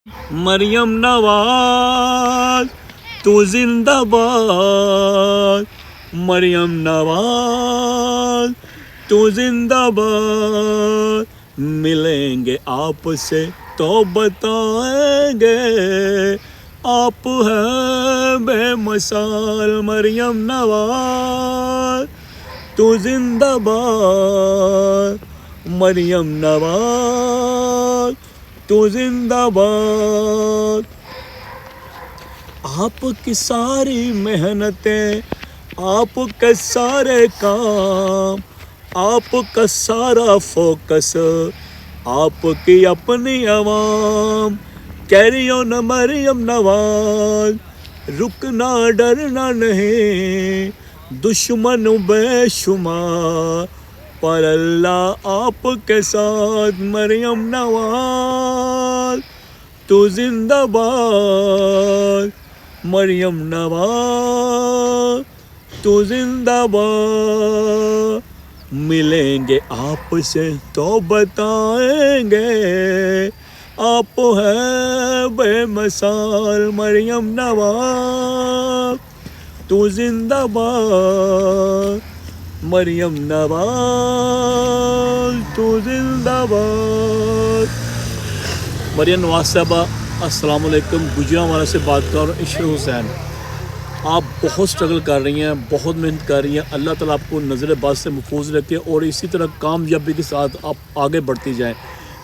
مریم نواز تو زندہ باد، مریم نواز تو زندہ باد، ملیں گے آپ سے تو بتائیں گے آپ ہیں بے مثال۔ مریم نواز تو زندہ باد، مریم نواز تو زندہ باد۔ آپ کی ساری محنتیں، آپ کے سارے کام، آپ کا سارا فوکس، آپ کی اپنی عوام، کیری آن مریم نواز، رکنا ڈرنا نہیں، دشمن بے شمار پر اللہ آپ کے ساتھ۔ مریم نواز تو زندہ باد، مریم نواز تو زندہ باد، ملیں گے آپ سے تو بتائیں گے آپ ہیں بے مثال۔ مریم نواز تو زندہ باد، مریم نواز تو زندہ باد۔ مریم نواز صاحبہ السلام علیکم، گجرانوالہ سے بات کر رہا ہوں، عشرت حسین۔ آپ بہت سٹرگل کر رہی ہیں، بہت محنت کر رہی ہیں، اللہ تعالیٰ آپ کو نظر بد سے محفوظ رکھے اور اسی طرح کامیابی کے ساتھ آپ آگے بڑھتی جائیں،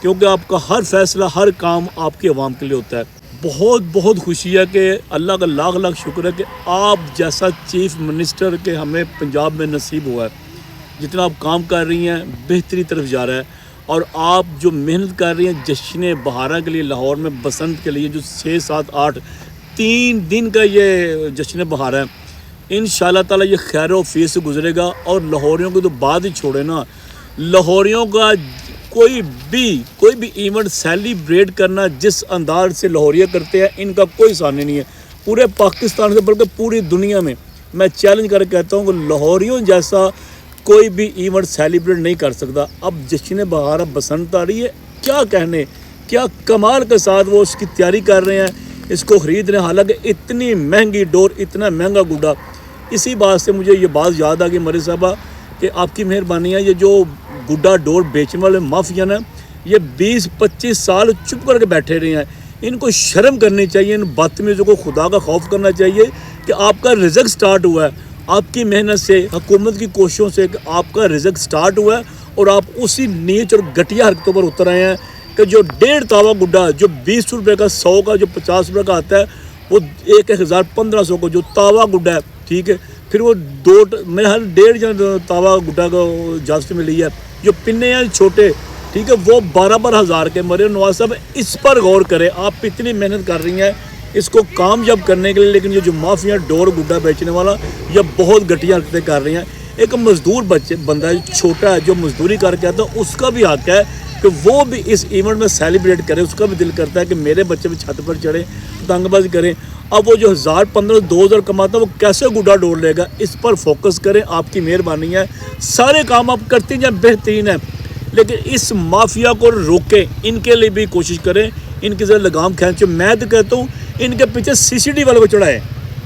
کیونکہ آپ کا ہر فیصلہ، ہر کام آپ کی عوام کے لیے ہوتا ہے۔ بہت بہت خوشی ہے کہ اللہ کا لاکھ لاکھ شکر ہے کہ آپ جیسا چیف منسٹر کے ہمیں پنجاب میں نصیب ہوا ہے۔ جتنا آپ کام کر رہی ہیں بہتری طرف جا رہا ہے، اور آپ جو محنت کر رہی ہیں جشن بہارہ کے لیے لاہور میں بسنت کے لیے، جو 6 7 8 3 دن کا یہ جشن بہارہ ہے، انشاءاللہ تعالیٰ یہ خیر و عافیت سے گزرے گا۔ اور لاہوریوں کو تو بعد ہی چھوڑے نا، لاہوریوں کا کوئی بھی ایونٹ سیلیبریٹ کرنا جس انداز سے لاہوریہ کرتے ہیں، ان کا کوئی ثانی نہیں ہے پورے پاکستان سے بلکہ پوری دنیا میں۔ میں چیلنج کر کے کہتا ہوں کہ لاہوریوں جیسا کوئی بھی ایونٹ سیلیبریٹ نہیں کر سکتا۔ اب جشن بہارہ بسنت آ رہی ہے، کیا کہنے، کیا کمال کے ساتھ وہ اس کی تیاری کر رہے ہیں، اس کو خرید رہے ہیں، حالانکہ اتنی مہنگی ڈور، اتنا مہنگا گڈا۔ اسی بات سے مجھے یہ بات یاد آ گئی مرے صاحبہ کہ آپ کی مہربانی ہے، یہ جو گڈا ڈور بیچنے والے مافیا ہیں، یہ 20-25 سال چپ کر کے بیٹھے رہے ہیں۔ ان کو شرم کرنی چاہیے، ان بدتمیزوں کو خدا کا خوف کرنا چاہیے کہ آپ کا رزق سٹارٹ ہوا ہے، آپ کی محنت سے، حکومت کی کوششوں سے کہ آپ کا رزق سٹارٹ ہوا ہے، اور آپ اسی نیچ اور گھٹیا حرکتوں پر اتر آئے ہیں کہ جو 1.5 تاوا گڈا، جو 20 روپے کا، 100 کا، جو 50 روپے کا آتا ہے، وہ 1,1500 کا جو تاوا گڈا ہے، ٹھیک ہے، پھر وہ میرے حال 1.5 تاوا گڈا کا اجازت ملی ہے، جو پنے ہیں چھوٹے، ٹھیک ہے، وہ 12 ہزار کے۔ مریم نواز صاحب اس پر غور کریں، آپ اتنی محنت کر رہی ہیں اس کو کامیاب کرنے کے لیے، لیکن یہ جو مافیا ڈور گڈا بیچنے والا یہ بہت گھٹیا حرکتیں کر رہی ہیں۔ ایک مزدور بندہ ہے، چھوٹا ہے، جو مزدوری کر کے آتا ہے، اس کا بھی حق ہے کہ وہ بھی اس ایونٹ میں سیلیبریٹ کرے، اس کا بھی دل کرتا ہے کہ میرے بچے بھی چھت پر چڑھیں، پتنگ بازی کریں۔ اب وہ جو 1000 1500 2000 کماتا ہے، وہ کیسے گڈا ڈور لے گا؟ اس پر فوکس کریں، آپ کی مہربانی ہے، سارے کام آپ کرتی جائیں، بہترین ہے، لیکن اس مافیا کو روکیں، ان کے لیے بھی کوشش کریں، ان کی ذرا لگام کھینچو۔ میں تو کہتا ہوں ان کے پیچھے CCTV والے کو چڑھائے،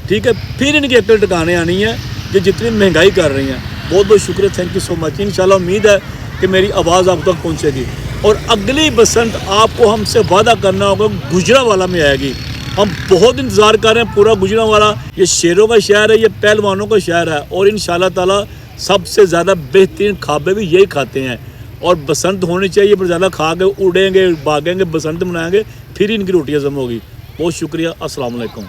ٹھیک ہے، پھر ان کی عقل ٹکانے آنی ہے جو جتنی مہنگائی کر رہی ہیں۔ بہت بہت شکریہ، تھینک یو سو مچ۔ انشاءاللہ امید ہے کہ میری آواز آپ تک پہنچے گی، اور اگلی بسنت آپ کو ہم سے وعدہ کرنا ہوگا گجرانوالہ میں آئے گی۔ ہم بہت انتظار کر رہے ہیں، پورا گجرانوالہ یہ شیروں کا شہر ہے، یہ پہلوانوں کا شہر ہے، اور انشاءاللہ تعالیٰ سب سے زیادہ بہترین کھابے بھی یہی کھاتے ہیں، اور بسنت ہونی چاہیے، پر زیادہ کھا کے اڑیں گے، بھاگیں گے، بسنت منائیں گے، پھر ان کی روٹی ہضم ہوگی۔ بہت شکریہ، السلام علیکم۔